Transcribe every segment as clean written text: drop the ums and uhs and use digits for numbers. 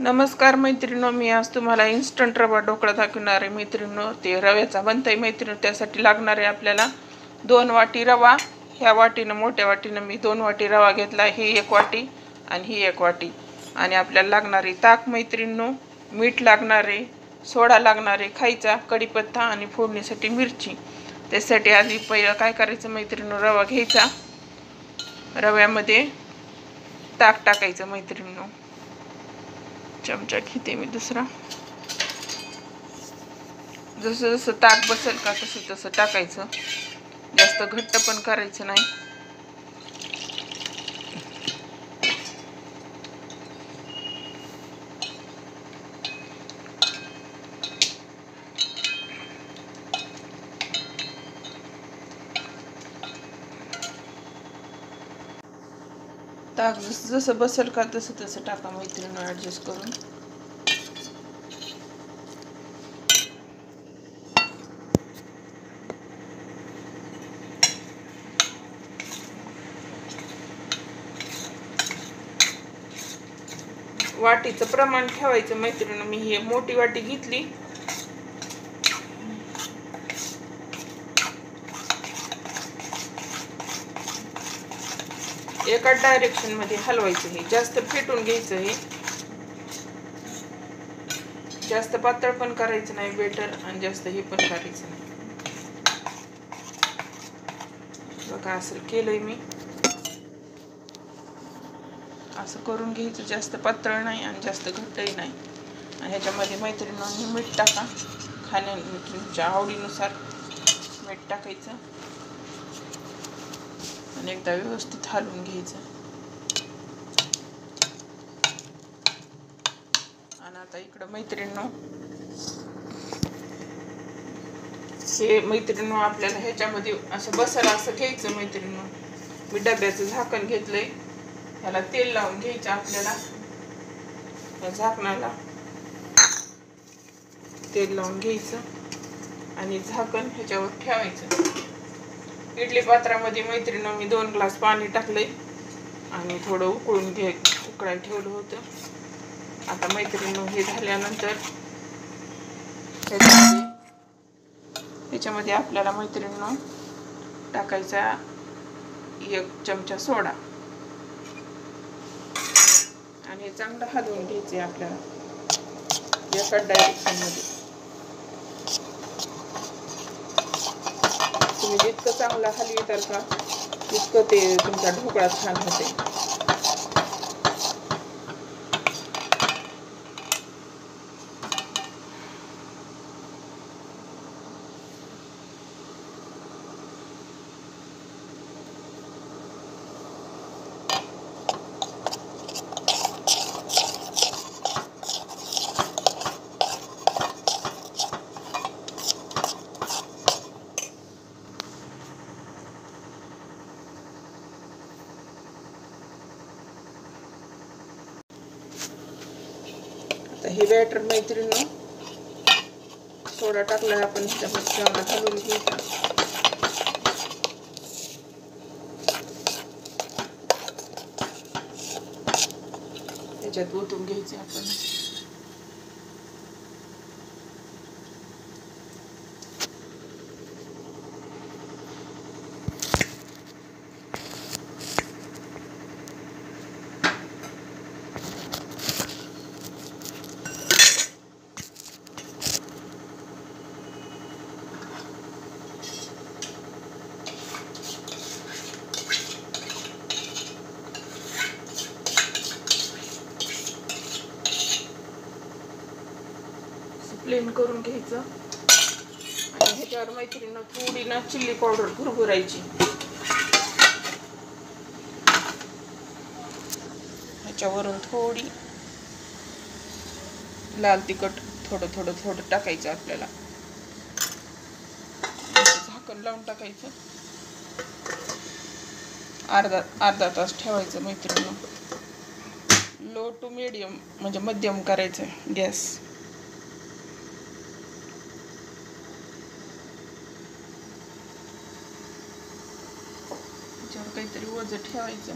नमस्कार मैत्रिणींनो, मी आज तुम्हाला इन्स्टंट रवा ढोकळा दाखवणार आहे मैत्रिणींनो. ते रव्याचा बनतंय मैत्रिणींनो. त्यासाठी लागणार आहे आपल्याला 2 वाटी रवा. ह्या वाटीनं, मोठ्या वाटीनं मी 2 वाटी रवा घेतला. ही 1 वाटी आणि ही 1 वाटी. आणि आपल्याला लागणार आहे ताक मैत्रिणींनो, मीठ लागणार आहे, सोडा लागणार आहे खायचा, कढीपत्ता आणि फोडणीसाठी मिरची. त्यासाठी आधी पहिलं काय करायचं मैत्रिणींनो, रवा घ्यायचा, रव्यामध्ये ताक टाकायचं मैत्रिणींनो. चमचा घेते मी दुसरा. जसं जसं ताक बसेल का तसं तसं टाकायचं. जास्त घट्ट पण करायचं नाही. ताक जसं जसं बसेल का तसं तसं टाका मैत्रिणी, ॲडजस्ट करून. वाटीचं प्रमाण ठेवायचं मैत्रिणी. मी ही मोठी वाटी घेतली. एका डायरेक्शन मध्ये हलवायचं. हे जास्त फेटून घ्यायचं. हे जास्त पातळ पण करायचं नाही बेटर, आणि जास्त हे पण करायचं नाही. बघा असं केलंय मी. असं करून घ्यायचं. जास्त पातळ नाही आणि जास्त घट्टही नाही. आणि ह्याच्यामध्ये मैत्रिणींनी मीठ टाका. तुमच्या आवडीनुसार मीठ टाकायचं आणि एकदा व्यवस्थित हलवून घ्यायचं. आणि आता इकडं मैत्रिणींनो, हे मैत्रिणींनो आपल्याला ह्याच्यामध्ये असं बसायला असं घ्यायचं मैत्रिणींनो. मी डब्याचं झाकण घेतलंय. ह्याला तेल लावून घ्यायचं आपल्याला. या झाकणाला तेल लावून घ्यायचं आणि झाकण ह्याच्यावर ठेवायचं. इडली पात्रामध्ये मैत्रिणींनो मी 2 ग्लास पाणी टाकलंय आणि थोडं उकळायला ठेवलं होतं. आता मैत्रिणींनो हे झाल्यानंतर ह्याच्यामध्ये आपल्याला मैत्रिणींनो टाकायचा 1 चमचा सोडा. आणि हे चांगलं हलवून घ्यायचे आपल्याला एका डायरेक्शन मध्ये. तुम्ही जितकं चांगलं हलविताल का तितकं ते तुमचा ढोकळा छान होते. हे बॅटर मैत्रिणींनो, सोडा टाकला आपण ह्याच्यामध्ये चांगला हलवून घ्यायचा. त्याच्यात ओतून घ्यायचे आपण. प्लेन करून घ्यायचं. आणि ह्याच्यावर मैत्रिणींनो थोडी ना चिल्ली पावडर भुरभुरायची. ह्याच्यावरून थोडी लाल तिखट थोडं थोडं थोडं टाकायचं आपल्याला. झाकण लावून टाकायचं. अर्धा तास ठेवायचं मैत्रिणींनो. लो टू मीडियम म्हणजे मध्यम करायचं गॅस. काहीतरी वजन ठेवायचं.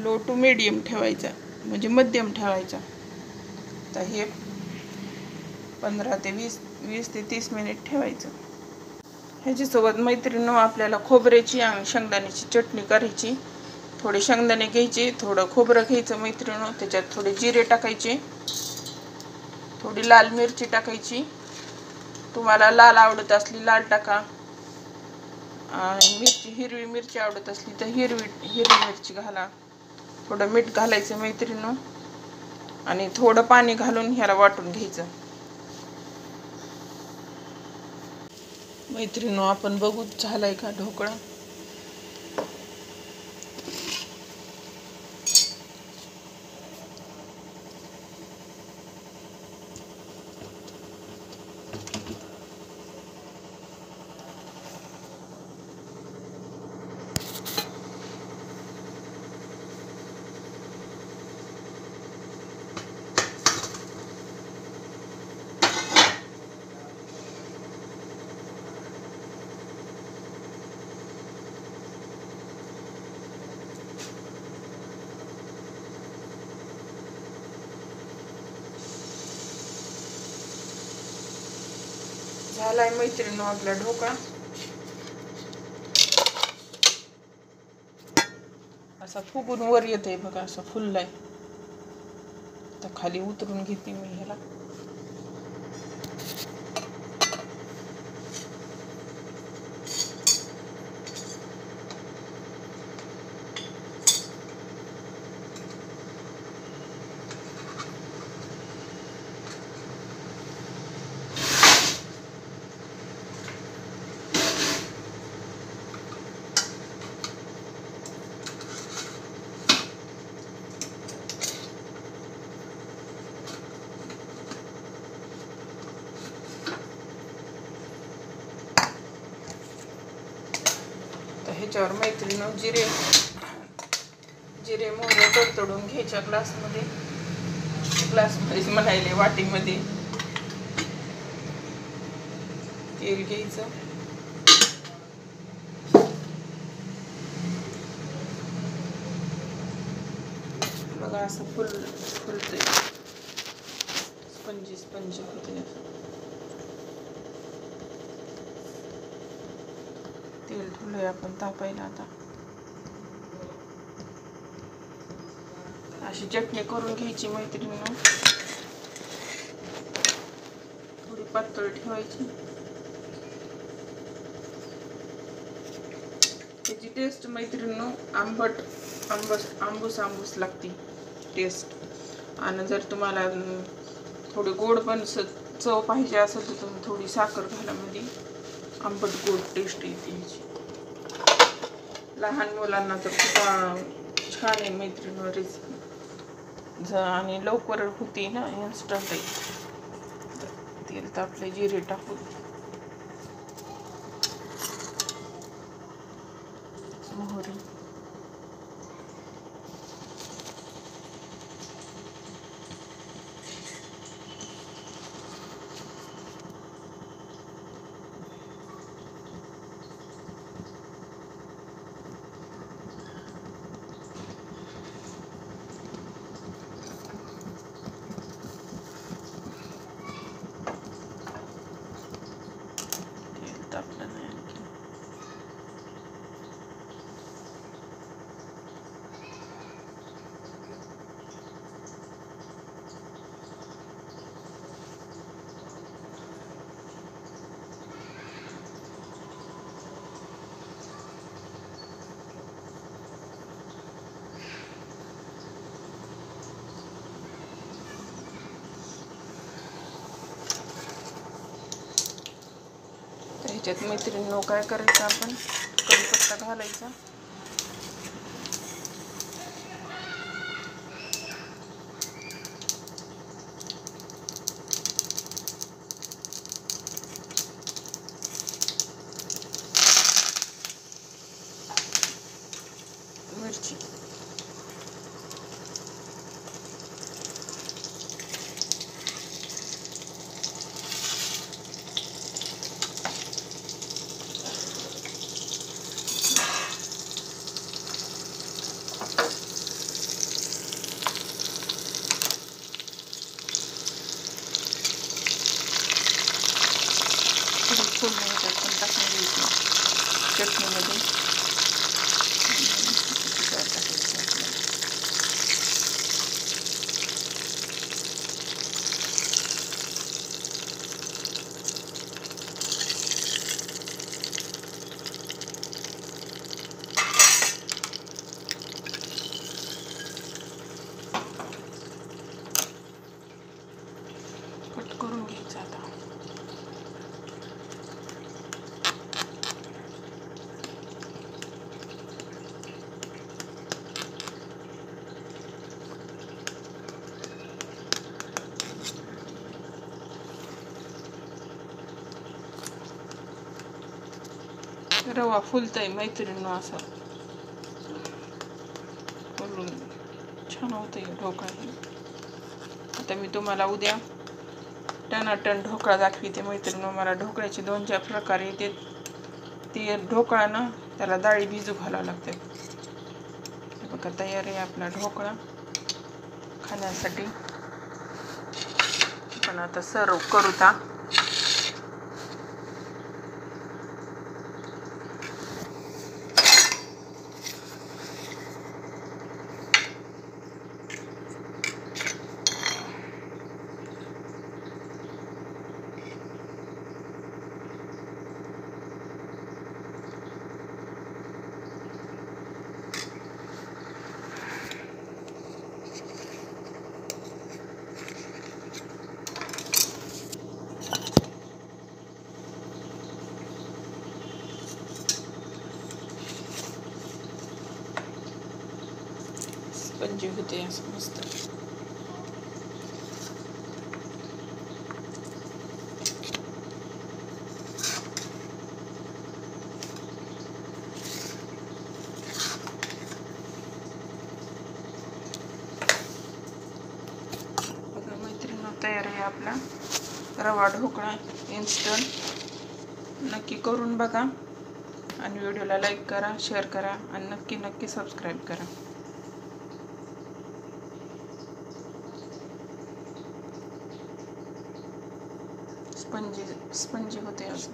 लो टू मीडियम ठेवायचा. म्हणजे मध्यम ठेवायचा. तर हे 15 ते 20 ते 30 मिनिट ठेवायचं. ह्याच्यासोबत मैत्रिणींनो आपल्याला खोबऱ्याची आणि शेंगदाण्याची चटणी करायची. थोडे शेंगदाणे घ्यायचे, थोडं खोबरं घ्यायचं मैत्रिणींनो, त्याच्यात थोडे जिरे टाकायचे, थोडी लाल मिरची टाकायची. तुम्हाला लाल आवडत असली लाल टाका, हिरवी मिरची आवडत असली तर हिरवी मिरची घाला. थोडं मीठ घालायचं मैत्रिणींनो आणि थोडं पाणी घालून ह्याला वाटून घ्यायचं. मैत्रिणींनो आपण बघू झालाय का ढोकळा. झालाय मैत्रिणींनो आपला ढोकळा. असा फुगून वर येते बघा, असा फुललाय. तर खाली उतरून घेते मी ह्याला. ह्याच्यावर मैत्रिणींनो जिरे मोहरे तडतडून घ्यायच्या ग्लासमध्ये म्हणायले वाटीमध्ये. तेल घ्यायचं, बघा असं फुलतंय, स्पंजी होते. तेल ठेवलंय आपण तापायला. आता अशी चटणी करून घ्यायची मैत्रिणींनो. थोडी पातळ ठेवायची. त्याची टेस्ट मैत्रिणींनो आंबूस लागते टेस्ट. आणि जर तुम्हाला थोडी गोड पण चव पाहिजे असेल तर तुम्ही थोडी साखर घाला, मध्ये आंबट गोड टेस्ट येते ह्याची. लहान मुलांना तर खूप छान आहे मैत्रिणींनो रेसिपी. आणि लवकर होती ना, इन्स्टंट आहे. तेल तापले, जिरे टाकून मोहरी, तापलं नाही आणखी. ह्याच्यात मैत्रिणींनो काय करायचं, आपण कढीपत्ता घालायचा. मिरची, रवा फुलतंय मैत्रिणींनो, असं फुलून छान होतंय ढोकळा. आता मी तुम्हाला उद्या टनाटन ढोकळा दाखवते मैत्रिणींनो. मला ढोकळ्याचे 2-4 प्रकार येते. ते ढोकळा ना त्याला डाळी भिजू घालावं लागते. बघा तयार आहे आपला ढोकळा खाण्यासाठी. पण आता सर्व करूता. स्पंजी होते असं मस्त. बघा मैत्रिणींनो, तयार आहे आपला रवा ढोकळा इन्स्टंट. नक्की करून बघा आणि व्हिडिओला लाईक करा, शेअर करा आणि नक्की सबस्क्राईब करा. स्पंजी होते असं.